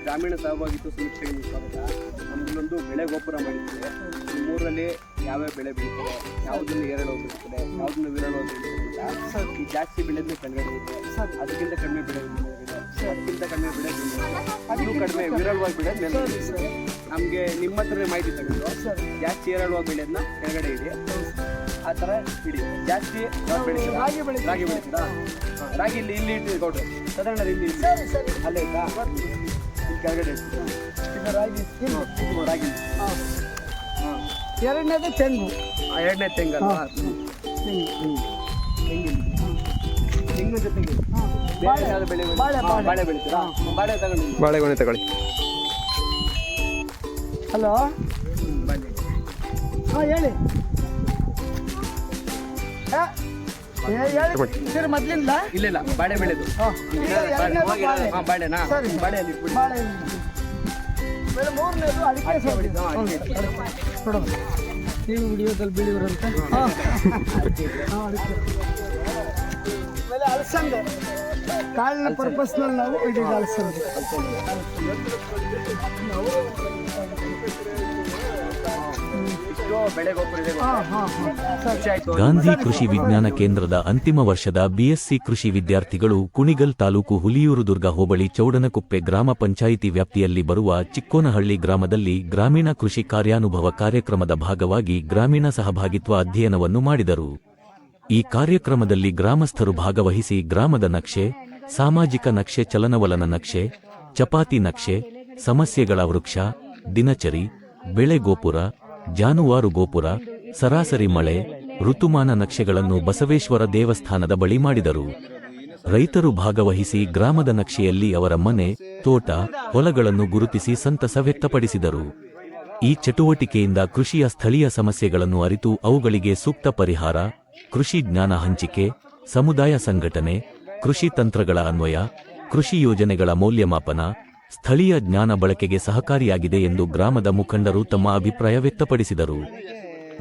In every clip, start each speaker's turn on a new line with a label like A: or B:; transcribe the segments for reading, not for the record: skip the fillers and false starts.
A: ಗ್ರಾಮೀಣ ಸಹಭಾಗಿತ್ವ ಸಮೀಕ್ಷೆಗೆ ಸ್ವಾಗತ. ನಮ್ಮದೊಂದು ಬೆಳೆ ಗೋಪುರ ಮಾಡಿದ್ದೇವೆ. ನಿಮ್ಮೂರಲ್ಲಿ ಯಾವ್ಯಾವ ಬೆಳೆ ಬೆಳೀತಾರೆ, ಯಾವುದನ್ನು ಏರಳವಾಗಿ ಬೆಳೀತಾರೆ, ಯಾವುದನ್ನು ವಿರಳವಾಗಿ ಬೆಳೀತಾರೆ ಅಂತ. ಈ ಜಾಸ್ತಿ ಬೆಳೆದ ಕೆಳಗಡೆ ಇದೆ, ಅದಕ್ಕಿಂತ ಕಡಿಮೆ ಬೆಳೆ ಇದೆ, ಅದಕ್ಕಿಂತ ಕಡಿಮೆ ಬೆಳೆ ಅದು ಕಡಿಮೆ ವಿರಳವಾಗಿ ಬೆಳೆದ ಮೇಲೆ ನಮಗೆ ನಿಮ್ಮ ಹತ್ರನೇ ಮಾಹಿತಿ ತಗೊಂಡು ಜಾಸ್ತಿ ಏರಳವಾಗಿ ಬೆಳೆಯೋದನ್ನ ಕೆಳಗಡೆ ಇದೆ ಆ ಥರ ಇಡಿ. ಜಾಸ್ತಿ ರಾಗಿ ಬೆಳೀತೀರಾ? ರಾಗಿ ಇಲ್ಲಿ ಇಟ್ಟು ಕೊಡ್ರಿ, ಸಾಧಾರಣ ಇಲ್ಲಿ ಅಲ್ಲೇ ಆಯ್ತಾ? ಇಲ್ಲಿ ಕೆಳಗಡೆ ರಾಗಿ.
B: ಎರಡನೇದು ತೆಂಗು.
A: ಎರಡನೇ ತೆಂಗಲ್ವಾ? ತೆಂಗಿನ ಜೊತೆಗೆ ಬೇರೆ ಯಾವ್ದು ಬೆಳೆ? ಬಾಳೆ ಬೆಳೀತೀರಾ? ಬಾಳೆ ತಗೊಂಡು
C: ಬಾಳೆಗೊನೆ ತಗೊಳ್ಳಿ.
B: ಹಲೋ,
A: ಬನ್ನಿ.
B: ಹೇಳಿ ಸರ್. ಮೊದಲಿಂದ
A: ಇಲ್ಲ ಬಾಳೆ ಬೆಳೆದು ಬಾಳೆನಾ? ಬಾಳೆಯಲ್ಲಿ
B: ಮೂರನೇದು ಅಡಿಕೆ. ನೋಡೋಣ, ನೀವು ವಿಡಿಯೋದಲ್ಲಿ ಬೆಳೆಯುವಂತ ಆಮೇಲೆ ಅಲಸಂದೆ. ಕಾಳಿನ ಪರ್ಪಸ್ನಲ್ಲಿ ನಾವು ಇದೀಗ ಅಲಸಂದೆ.
D: ಗಾಂಧಿ ಕೃಷಿ ವಿಜ್ಞಾನ ಕೇಂದ್ರದ ಅಂತಿಮ ವರ್ಷದ ಬಿಎಸ್ಸಿ ಕೃಷಿ ವಿದ್ಯಾರ್ಥಿಗಳು ಕುಣಿಗಲ್ ತಾಲೂಕು ಹುಲಿಯೂರು ದುರ್ಗ ಹೋಬಳಿ ಚೌಡನಕುಪ್ಪೆ ಗ್ರಾಮ ಪಂಚಾಯಿತಿ ವ್ಯಾಪ್ತಿಯಲ್ಲಿ ಬರುವ ಚಿಕ್ಕೋನಹಳ್ಳಿ ಗ್ರಾಮದಲ್ಲಿ ಗ್ರಾಮೀಣ ಕೃಷಿ ಕಾರ್ಯಾನುಭವ ಕಾರ್ಯಕ್ರಮದ ಭಾಗವಾಗಿ ಗ್ರಾಮೀಣ ಸಹಭಾಗಿತ್ವ ಅಧ್ಯಯನವನ್ನು ಮಾಡಿದರು. ಈ ಕಾರ್ಯಕ್ರಮದಲ್ಲಿ ಗ್ರಾಮಸ್ಥರು ಭಾಗವಹಿಸಿ ಗ್ರಾಮದ ನಕ್ಷೆ, ಸಾಮಾಜಿಕ ನಕ್ಷೆ, ಚಲನವಲನ ನಕ್ಷೆ, ಚಪಾತಿ ನಕ್ಷೆ, ಸಮಸ್ಯೆಗಳ ವೃಕ್ಷ, ದಿನಚರಿ, ಬೆಳೆ ಗೋಪುರ, ಜಾನುವಾರು ಗೋಪುರ, ಸರಾಸರಿ ಮಳೆ, ಋತುಮಾನ ನಕ್ಷೆಗಳನ್ನು ಬಸವೇಶ್ವರ ದೇವಸ್ಥಾನದ ಬಳಿ ಮಾಡಿದರು. ರೈತರು ಭಾಗವಹಿಸಿ ಗ್ರಾಮದ ನಕ್ಷೆಯಲ್ಲಿ ಅವರ ಮನೆ, ತೋಟ, ಹೊಲಗಳನ್ನು ಗುರುತಿಸಿ ಸಂತಸ ವ್ಯಕ್ತಪಡಿಸಿದರು. ಈ ಚಟುವಟಿಕೆಯಿಂದ ಕೃಷಿಯ ಸ್ಥಳೀಯ ಸಮಸ್ಯೆಗಳನ್ನು ಅರಿತು ಅವುಗಳಿಗೆ ಸೂಕ್ತ ಪರಿಹಾರ, ಕೃಷಿ ಜ್ಞಾನ ಹಂಚಿಕೆ, ಸಮುದಾಯ ಸಂಘಟನೆ, ಕೃಷಿ ತಂತ್ರಗಳ ಅನ್ವಯ, ಕೃಷಿ ಯೋಜನೆಗಳ ಮೌಲ್ಯಮಾಪನ, ಸ್ಥಳೀಯ ಜ್ಞಾನ ಬಳಕೆಗೆ ಸಹಕಾರಿಯಾಗಿದೆ ಎಂದು ಗ್ರಾಮದ ಮುಖಂಡರು ತಮ್ಮ ಅಭಿಪ್ರಾಯ ವ್ಯಕ್ತಪಡಿಸಿದರು.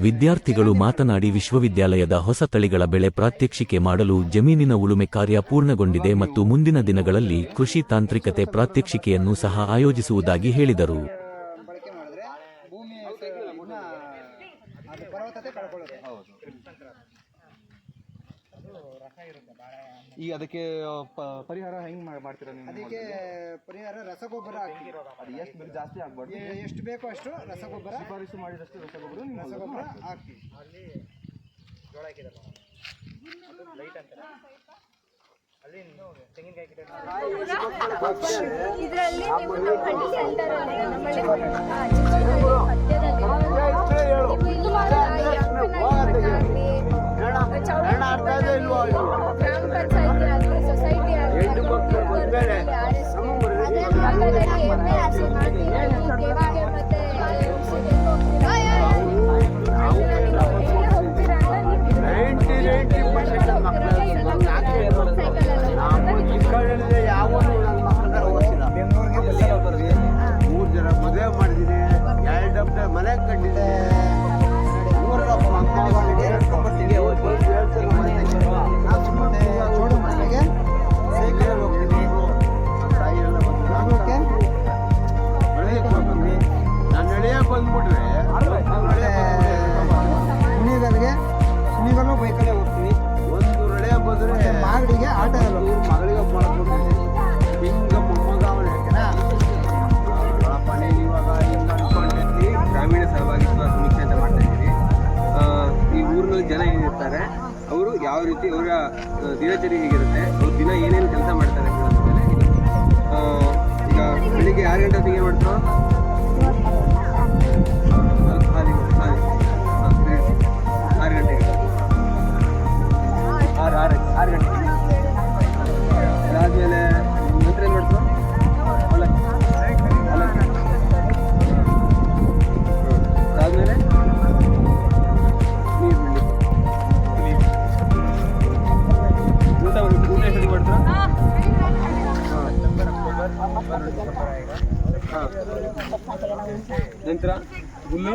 D: ವಿದ್ಯಾರ್ಥಿಗಳು ಮಾತನಾಡಿ, ವಿಶ್ವವಿದ್ಯಾಲಯದ ಹೊಸ ತಳಿಗಳ ಬೆಳೆ ಪ್ರಾತ್ಯಕ್ಷಿಕೆ ಮಾಡಲು ಜಮೀನಿನ ಉಳುಮೆ ಕಾರ್ಯ ಪೂರ್ಣಗೊಂಡಿದೆ ಮತ್ತು ಮುಂದಿನ ದಿನಗಳಲ್ಲಿ ಕೃಷಿ ತಾಂತ್ರಿಕತೆ ಪ್ರಾತ್ಯಕ್ಷಿಕೆಯನ್ನು ಸಹ ಆಯೋಜಿಸುವುದಾಗಿ ಹೇಳಿದರು.
C: ಈಗ ಅದಕ್ಕೆ ಪರಿಹಾರ ಹೆಂಗ್ ಮಾಡ್ತೀರಾ ನೀವು?
B: ಅದಕ್ಕೆ ಪರಿಹಾರ ರಸಗೊಬ್ಬರ ಹಾಕಿ.
C: ಅದು ಎಷ್ಟು ಬೇಕು ಜಾಸ್ತಿ ಆಗ್ಬಾರ್ದು,
B: ಎಷ್ಟು ಬೇಕೋ ಅಷ್ಟು ರಸಗೊಬ್ಬರ,
C: ಶಿಫಾರಸು ಮಾಡಿದಷ್ಟು ರಸಗೊಬ್ಬರ
B: ಹಾಕಿ. ಮಾಗಡಿಗೆ ಆಟ ಮಗಳಿಗೆ
A: ಗ್ರಾಮೀಣ ಸಹಭಾಗಿತ್ವ ಸಮೀಕ್ಷೆ ಅಂತ ಮಾಡ್ತಾ ಇದ್ದೀವಿ. ಈ ಊರಿನಲ್ಲಿ ಜನ ಏನಿರ್ತಾರೆ ಅವರು ಯಾವ ರೀತಿ ಅವರ ದಿನಚರಿ ಹೇಗಿರುತ್ತೆ, ಅವ್ರು ದಿನ ಏನೇನು ಕೆಲಸ ಮಾಡ್ತಾರೆ ಅನ್ನೋದ್ರ ಮೇಲೆ ಈಗ ಬೆಳಿಗ್ಗೆ 6 ಗಂಟೆ ಹೊತ್ತಿಗೆ ಏನು ಮಾಡ್ತಾರೋ 6 ಗಂಟೆಗೆ 6 ಗಂಟೆಗೆ ಅದಾದಮೇಲೆ ನಂತರ ಏನು ಮಾಡ್ತಾರೋ ಅದಾದಮೇಲೆ ನೀರು ಬಿಡಲಿ ಊಟ ಎಷ್ಟೊತ್ತಿಗೆ ಮಾಡ್ತಾರೋ ನಂತರ ಹುಲ್ಲು